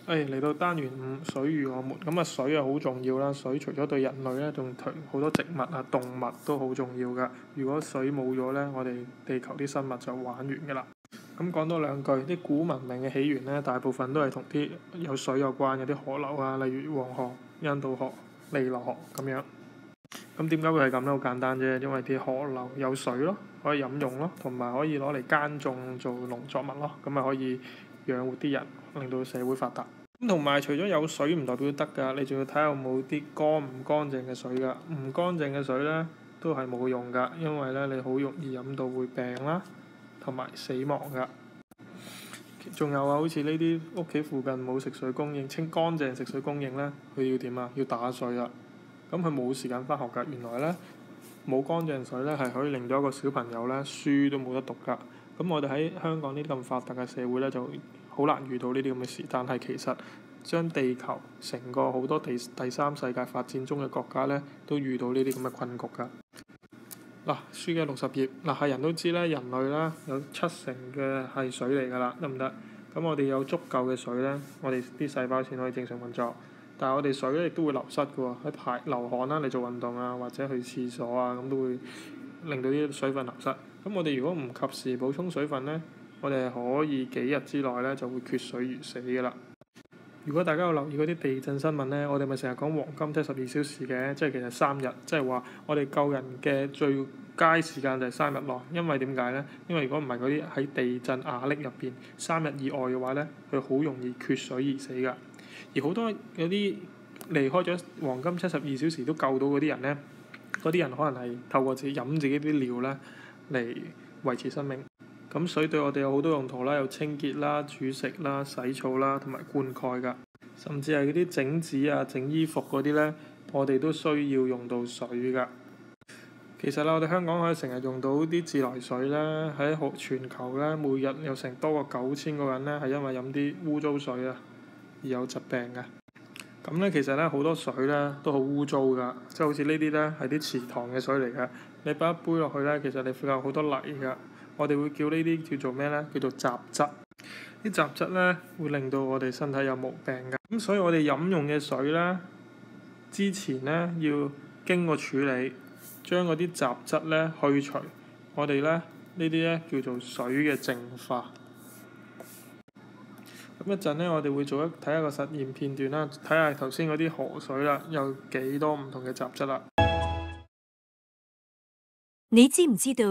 嚟到單元5，水與我們。咁啊，水啊好重要啦。水除咗對人類咧，仲對好多植物啊、動物都好重要噶。如果水冇咗咧，我哋地球啲生物就玩完噶啦。咁講多兩句，啲古文明嘅起源咧，大部分都係同啲有水有關嘅啲河流啊，例如黃河、印度河、尼羅河咁樣。咁點解會係咁咧？好簡單啫，因為啲河流有水咯，可以飲用咯，同埋可以攞嚟耕種做農作物咯，咁咪可以養活啲人，令到社會發達。咁同埋除咗有水唔代表得㗎，你仲要睇下有冇啲乾唔乾淨嘅水㗎。唔乾淨嘅水咧都係冇用㗎，因為咧你好容易飲到會病啦，同埋死亡㗎。仲有啊，好似呢啲屋企附近冇食水供應、清乾淨食水供應咧，佢要點啊？要打水啊！咁佢冇時間返學㗎。原來咧冇乾淨水咧係可以令到一個小朋友咧書都冇得讀㗎。咁我哋喺香港呢啲咁發達嘅社會咧就好難遇到呢啲咁嘅事，但係其實將地球成個好多第三世界發展中嘅國家咧都遇到呢啲咁嘅困局㗎。嗱，書嘅60頁，係人都知咧，人類啦有70%嘅係水嚟㗎啦，得唔得？咁我哋有足夠嘅水咧，我哋啲細胞先可以正常運作。但係我哋水咧亦都會流失㗎喎，喺流汗啦，你做運動啊，或者去廁所啊，咁都會令到啲水分流失。咁我哋如果唔及時補充水分咧，我哋係可以幾日之內咧就會缺水而死㗎啦。如果大家有留意嗰啲地震新聞咧，我哋咪成日講黃金72小時嘅，即係其實3日，即係話我哋救人嘅最佳時間就係3日內。因為點解咧？因為如果唔係嗰啲喺地震瓦礫入邊3日以外嘅話咧，佢好容易缺水而死㗎。而好多有啲離開咗黃金72小時都救到嗰啲人咧，嗰啲人可能係透過自己飲自己啲尿咧嚟維持生命。咁水對我哋有好多用途啦，有清潔啦、煮食啦、洗澡啦，同埋灌溉㗎。甚至係嗰啲整紙啊、整衣服嗰啲咧，我哋都需要用到水㗎。其實啦，我哋香港可以成日用到啲自來水咧，喺全球咧，每日有成多過9000個人咧係因為飲啲污糟水啊而有疾病㗎。咁咧其實咧好多水咧都好污糟㗎，即係好似呢啲咧係啲池塘嘅水嚟㗎。你擺一杯落去咧，其實你會有好多泥㗎。我哋會叫呢啲叫做咩咧？叫做雜質。啲雜質咧會令到我哋身體有毛病㗎。咁所以我哋飲用嘅水咧，之前咧要經過處理，將嗰啲雜質咧去除。我哋咧呢啲咧叫做水嘅淨化。咁一陣咧，我哋會睇下個實驗片段啦，睇下頭先嗰啲河水啦，有幾多唔同嘅雜質啦。你知唔知道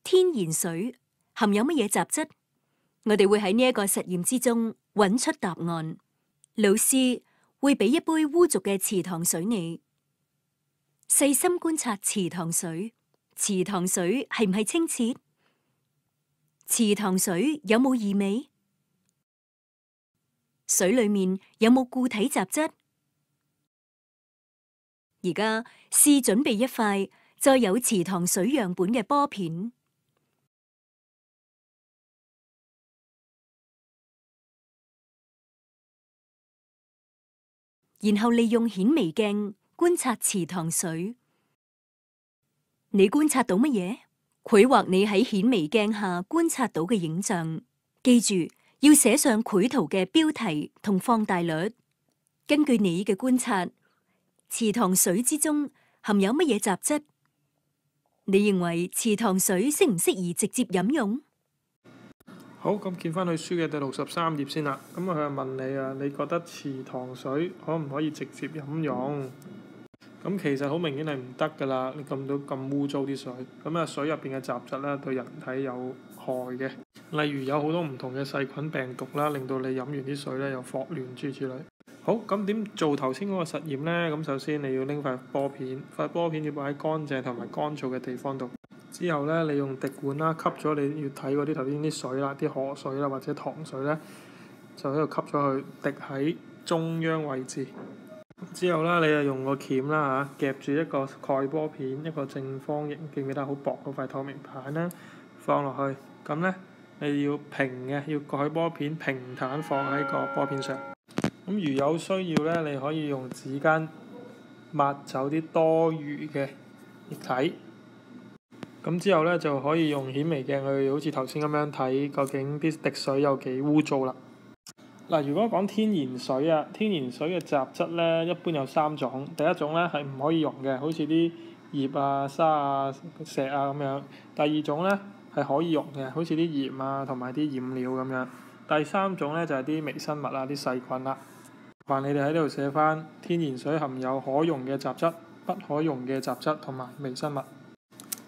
天然水含有乜嘢雜質？我哋會喺呢一個實驗之中揾出答案。老師會俾一杯污濁嘅池塘水你，細心觀察池塘水，池塘水係唔係清澈？池塘水有冇異味？水裏面有冇固體雜質？而家試準備一塊載有池塘水樣本嘅玻片，然後利用顯微鏡觀察池塘水。你觀察到乜嘢？繪畫你喺顯微鏡下觀察到嘅影像。記住，要寫上繪圖嘅標題同放大率。根據你嘅觀察，池塘水之中含有乜嘢雜質？你認為池塘水適唔適宜直接飲用？好，咁見翻去書嘅第63頁先啦。咁佢就問你啊，你覺得池塘水可唔可以直接飲用？咁其實好明顯係唔得㗎啦。你撳到咁污糟啲水，咁啊水入邊嘅雜質咧對人體有害嘅，例如有好多唔同嘅細菌病毒啦，令到你飲完啲水咧有霍亂諸之類。好，咁點做頭先嗰個實驗咧？咁首先你要拎塊玻片，塊玻片要擺喺乾淨同埋乾燥嘅地方度。之後咧，你用滴管啦吸咗你要睇嗰啲頭先啲水啦，啲河水啦或者糖水咧，就喺度吸咗去，滴喺中央位置。之後咧，你就用個鉗啦夾住一個蓋玻片，一個正方形，記唔記得好薄嗰塊透明棒咧，放落去。咁咧，你要平嘅，要蓋玻片平坦放喺個玻片上。咁如有需要咧，你可以用紙巾抹走啲多餘嘅液體。咁之後咧，就可以用顯微鏡去好似頭先咁樣睇，究竟啲滴水有幾污糟啦。嗱，如果講天然水啊，天然水嘅雜質咧，一般有三種。第一種咧係唔可以溶嘅，好似啲葉啊、沙啊、石啊咁樣。第二種咧係可以溶嘅，好似啲鹽啊同埋啲染料咁樣。第三種咧就係啲微生物啊、啲細菌啦。煩你哋喺呢度寫翻天然水含有可溶嘅雜質、不可溶嘅雜質同埋微生物。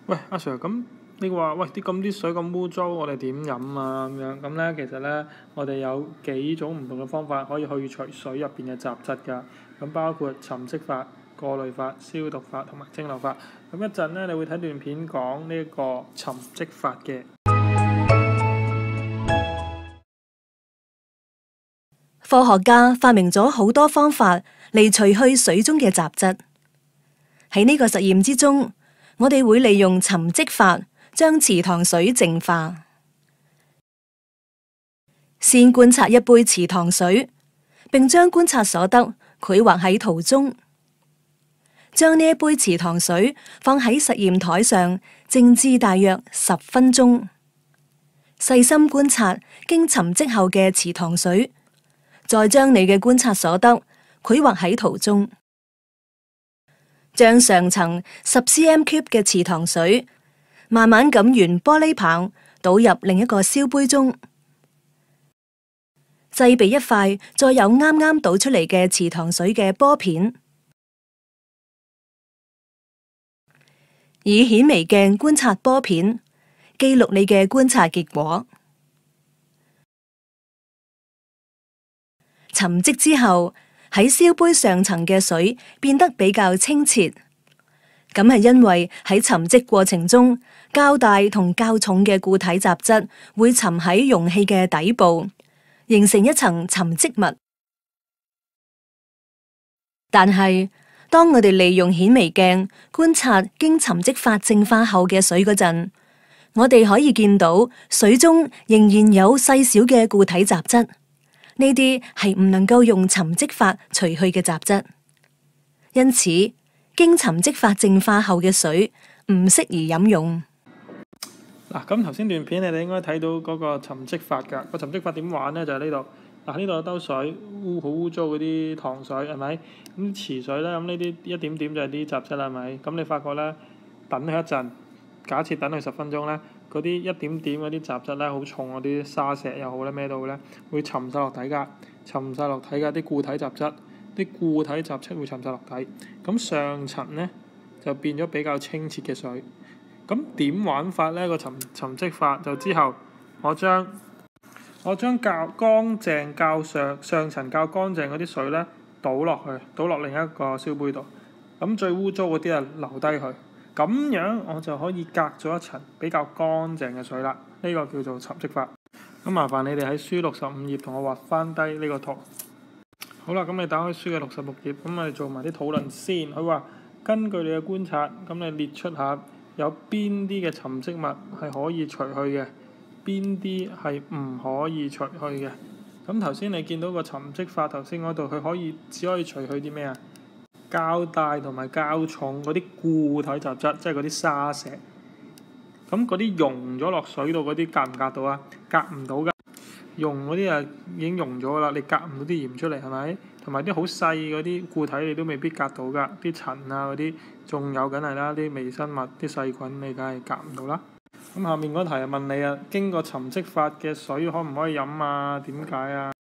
喂，阿 Sir，咁你話喂啲水咁污糟，我哋點飲啊？咁樣咁咧，其實咧我哋有幾種唔同嘅方法可以去除水入邊嘅雜質㗎。咁包括沉積法、過濾法、消毒法同埋蒸餾法。咁一陣咧，你會睇段片講呢一個沉積法嘅。科學家發明咗好多方法嚟除去水中嘅雜質。喺呢個實驗之中，我哋會利用沉積法將池塘水淨化。先觀察一杯池塘水，並將觀察所得繪畫喺圖中。將呢一杯池塘水放喺實驗台上，靜置大約10分鐘。細心觀察經沉積後嘅池塘水，再將你嘅觀察所得繪畫喺圖中。將上層10cm³嘅池塘水慢慢咁沿玻璃棒倒入另一個燒杯中，製備一塊再有啱啱倒出嚟嘅池塘水嘅玻片，以顯微鏡觀察玻片，記錄你嘅觀察結果。沉積之後，喺燒杯上層嘅水變得比較清澈，咁係因為喺沉積過程中，較大同較重嘅固體雜質會沉喺容器嘅底部，形成一層沉積物。但係，當我哋利用顯微鏡觀察經沉積法淨化後嘅水嗰陣，我哋可以見到水中仍然有細小嘅固體雜質。呢啲係唔能夠用沉積法除去嘅雜質，因此經沉積法淨化後嘅水唔適宜飲用。嗱，咁頭先段片你哋應該睇到嗰個沉積法㗎。個沉積法點玩咧？就係呢度。嗱，呢度有兜水，好污糟嗰啲糖水係咪？咁池水咧，咁呢啲一點點就係啲雜質啦，係咪？咁你發覺咧，等佢一陣，假設等佢10分鐘咧。嗰啲一點點嗰啲雜質咧，好重嗰啲沙石又好咧，咩都好咧，會沉晒落底㗎，沉晒落底㗎啲固體雜質，啲固體雜質會沉晒落底。咁上層咧就變咗比較清澈嘅水。咁點玩法咧？個沉積法就之後，我將較乾淨、上層較乾淨嗰啲水咧倒落去，倒落另一個燒杯度。咁最污糟嗰啲啊留低佢。咁樣我就可以隔咗一層比較乾淨嘅水啦。呢個叫做沉積法。咁麻煩你哋喺書65頁同我畫翻低呢個圖。好啦，咁你打開書嘅66頁，咁我哋做埋啲討論先。佢話根據你嘅觀察，咁你列出下有邊啲嘅沉積物係可以除去嘅，邊啲係唔可以除去嘅。咁頭先你見到個沉積法頭先嗰度，佢只可以除去啲咩啊？較大同埋較重嗰啲固體雜質，即係嗰啲沙石。咁嗰啲溶咗落水度嗰啲隔唔隔到啊？隔唔到㗎。溶嗰啲啊已經溶咗啦，你隔唔到啲鹽出嚟係咪？同埋啲好細嗰啲固體你都未必隔到㗎。啲塵啊嗰啲，仲有緊係啦，啲微生物、啲細菌你梗係隔唔到啦。咁下面嗰題就問你啊，經過沉積法嘅水可唔可以飲啊？點解啊？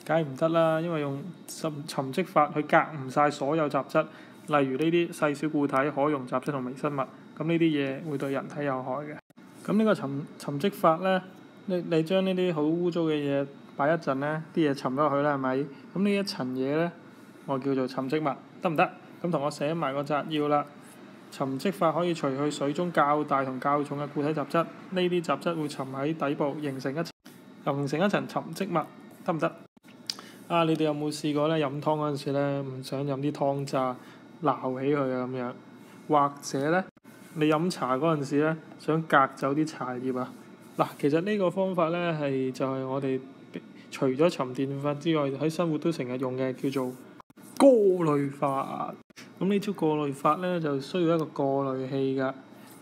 梗係唔得啦，因為用沉積法去隔唔晒所有雜質，例如呢啲細小固體、可溶雜質同微生物，咁呢啲嘢會對人體有害嘅。咁呢個沉積法咧，你將呢啲好污糟嘅嘢擺一陣咧，啲嘢沉咗落去啦，係咪？咁呢一層嘢咧，我叫做沉積物，得唔得？咁同我寫埋個摘要啦。沉積法可以除去水中較大同較重嘅固體雜質，呢啲雜質會沉喺底部，形成一層沉積物，得唔得？啊！你哋有冇試過咧飲湯嗰陣時咧，唔想飲啲湯渣，撈起佢啊咁樣？或者咧，你飲茶嗰陣時咧，想隔走啲茶葉啊？嗱，其實呢個方法咧就係我哋除咗沉澱法之外，喺生活都成日用嘅，叫做過濾法。咁呢招過濾法咧就需要一個過濾器㗎。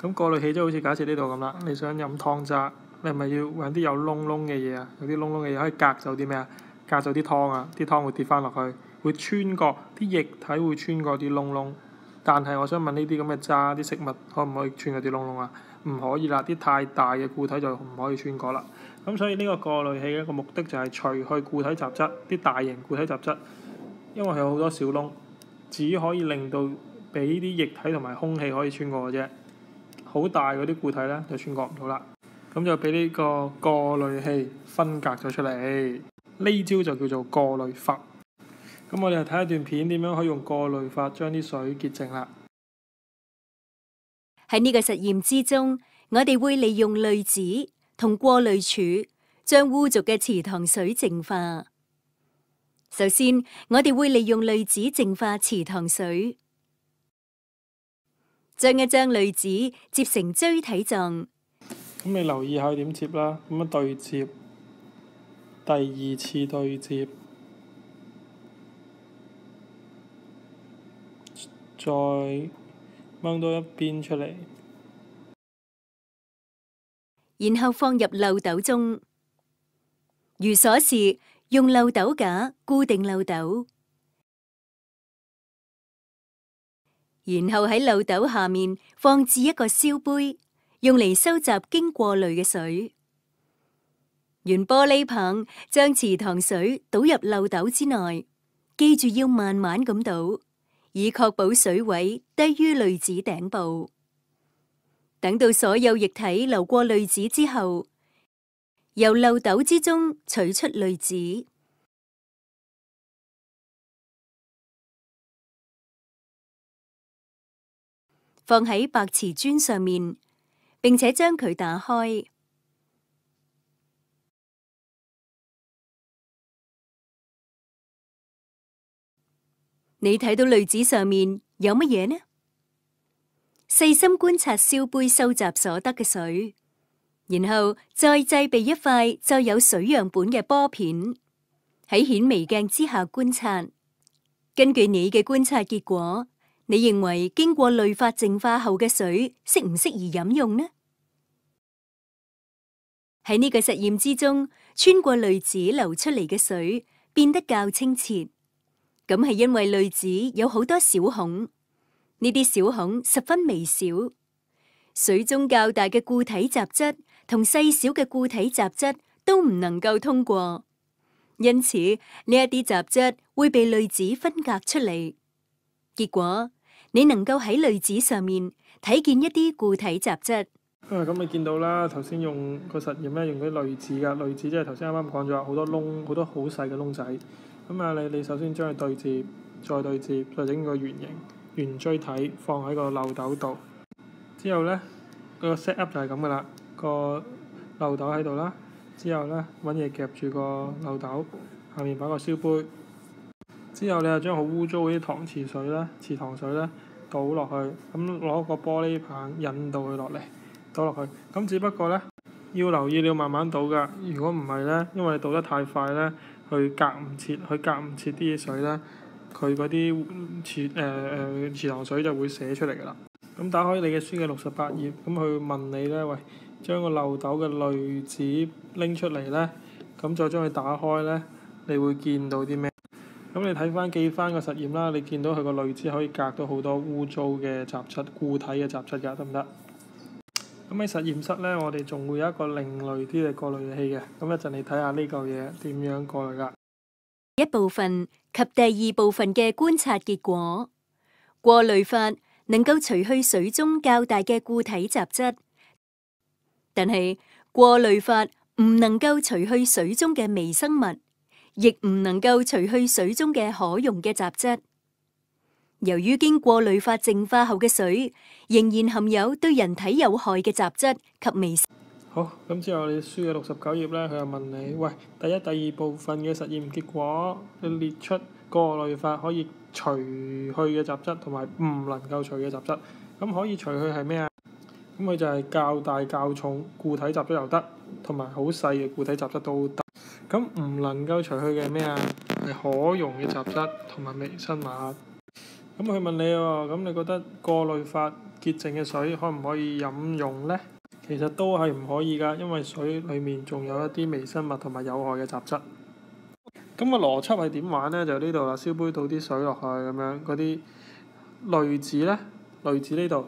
咁過濾器即係好似假設呢度咁啦，你想飲湯渣，你係咪要揾啲有窿窿嘅嘢啊？有啲窿窿嘅嘢可以隔走啲咩啊？隔咗啲湯啊，啲湯會跌翻落去，會穿過啲液體，會穿過啲窿窿。但係我想問呢啲咁嘅渣啲食物可唔可以穿過啲窿窿啊？唔可以啦，啲太大嘅固體就唔可以穿過啦。咁所以呢個過濾器嘅一個目的就係除去固體雜質，啲大型固體雜質，因為佢有好多小窿，只可以令到俾啲液體同埋空氣可以穿過嘅啫。好大嗰啲固體咧就穿過唔到啦。咁就俾呢個過濾器分隔咗出嚟。呢招就叫做過濾法。咁我哋就睇一段片，點樣可以用過濾法將啲水潔淨啦。喺呢個實驗之中，我哋會利用濾紙同過濾柱將污濁嘅池塘水淨化。首先，我哋會利用濾紙淨化池塘水，將一張濾紙接成錐體狀。咁你留意下點接啦，咁樣對接，第二次對接，再掹多一邊出嚟，然後放入漏斗中。如鎖時，用漏斗架固定漏斗，然後喺漏斗下面放置一個燒杯，用嚟收集經過濾嘅水。沿玻璃棒將池塘水倒入漏斗之內，記住要慢慢咁倒，以確保水位低於濾紙頂部。等到所有液體流過濾紙之後，由漏斗之中取出濾紙，放喺白瓷磚上面，並且將佢打開。你睇到濾紙上面有乜嘢呢？細心觀察燒杯收集所得嘅水，然後再製備一塊載有水樣本嘅玻片，喺顯微鏡之下觀察。根據你嘅觀察結果，你認為經過濾法淨化後嘅水適唔適宜飲用呢？喺呢個實驗之中，穿過濾紙流出嚟嘅水變得較清澈。咁係因為濾紙有好多小孔，呢啲小孔十分微小，水中較大嘅固體雜質同細小嘅固體雜質都唔能夠通過，因此呢一啲雜質會被濾紙分隔出嚟。結果你能夠喺濾紙上面睇見一啲固體雜質。咁你見到啦，頭先用個實驗咧，用啲濾紙㗎，濾紙即係頭先啱啱講咗好多窿，好多好細嘅窿仔。咁啊，你首先將佢對接，再對接，再整個圓形圓錐體放喺個漏斗度。之後咧，個 set up 就係咁噶啦，個漏斗喺度啦。之後咧，揾嘢夾住個漏斗，下面擺個燒杯。之後你就將好污糟嗰啲塘池水咧、池塘水咧倒落去，咁攞個玻璃棒引導佢落嚟，倒落去。咁只不過咧，要留意你要慢慢倒㗎。如果唔係咧，因為你倒得太快咧，佢隔唔切啲水咧，佢嗰啲池塘水就會瀉出嚟㗎啦。咁打開你嘅書嘅68頁，咁佢問你咧，喂，將個漏斗嘅濾紙拎出嚟咧，咁再將佢打開咧，你會見到啲咩？咁你記翻個實驗啦，你見到佢個濾紙可以隔到好多污糟嘅雜質、固體嘅雜質㗎，得唔得？咁喺實驗室咧，我哋仲會有一個另類啲嘅過濾器嘅。咁一陣你睇下呢嚿嘢點樣過濾㗎。一部分及第二部分嘅觀察結果，過濾法能夠除去水中較大嘅固體雜質，但係過濾法唔能夠除去水中嘅微生物，亦唔能夠除去水中嘅可溶嘅雜質。由於經過濾法淨化後嘅水仍然含有對人體有害嘅雜質及微生物。好，咁之後你書嘅69頁咧，佢又問你，喂，第一、第二部分嘅實驗結果，你列出過濾法可以除去嘅雜質同埋唔能夠除嘅雜質。咁可以除去係咩啊？咁佢就係較大較重固體雜質又得，同埋好細嘅固體雜質都得。咁唔能夠除去嘅係咩啊？係可溶嘅雜質同埋微生物。咁佢問你喎，咁你覺得過濾法潔淨嘅水可唔可以飲用呢？其實都係唔可以㗎，因為水裡面仲有一啲微生物同埋有害嘅雜質。咁個邏輯係點玩咧？就呢度啦，燒杯倒啲水落去咁樣，嗰啲濾紙咧，濾紙呢度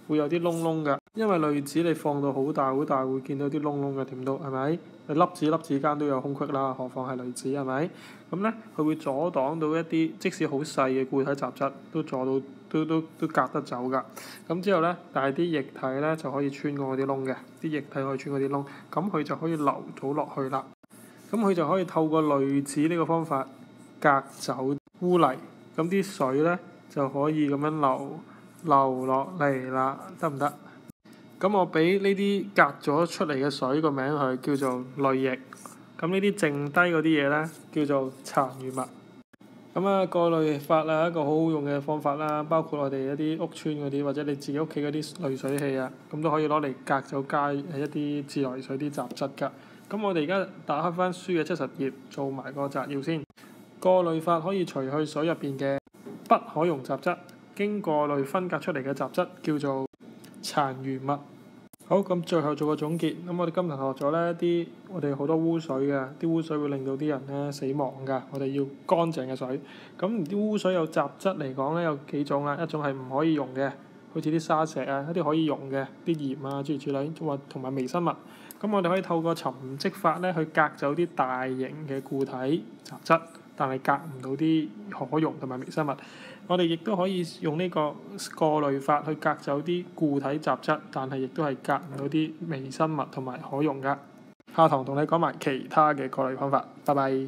會有啲窿窿㗎，因為濾紙你放到好大好大，會見到啲窿窿嘅，點都係咪？你粒子間都有空隙啦，何況係濾紙係咪？咁咧，佢會阻擋到一啲即使好細嘅固體雜質，都阻到都隔得走㗎。咁之後咧，但係啲液體咧就可以穿過嗰啲窿嘅，啲液體可以穿過啲窿，咁佢就可以流到落去啦。咁佢就可以透過濾紙呢個方法隔走污泥，咁啲水咧就可以咁樣流落嚟啦，得唔得？咁我俾呢啲隔咗出嚟嘅水個名佢叫做濾液，咁呢啲剩低嗰啲嘢咧叫做殘餘物。咁啊，過濾法係一個好好用嘅方法啦，包括我哋一啲屋邨嗰啲或者你自己屋企嗰啲濾水器啊，咁都可以攞嚟隔走街一啲自來水啲雜質㗎。咁我哋而家打開翻書嘅70頁，做埋個摘要先。過濾法可以除去水入邊嘅不可溶雜質，經過濾分隔出嚟嘅雜質叫做殘餘物。好，咁最後做個總結。咁我哋今日學咗呢啲，我哋好多污水嘅，啲污水會令到啲人咧死亡㗎。我哋要乾淨嘅水。咁啲污水有雜質嚟講咧，有幾種啦。一種係唔可以溶嘅，好似啲沙石啊，一啲可以溶嘅，啲鹽啊諸如此類，或同埋微生物。咁我哋可以透過沉積法咧去隔走啲大型嘅固體雜質，但係隔唔到啲可溶同埋微生物。我哋亦都可以用呢個過濾法去隔走啲固體雜質，但係亦都係隔唔到啲微生物同埋可溶㗎。下堂同你講埋其他嘅過濾方法。拜拜。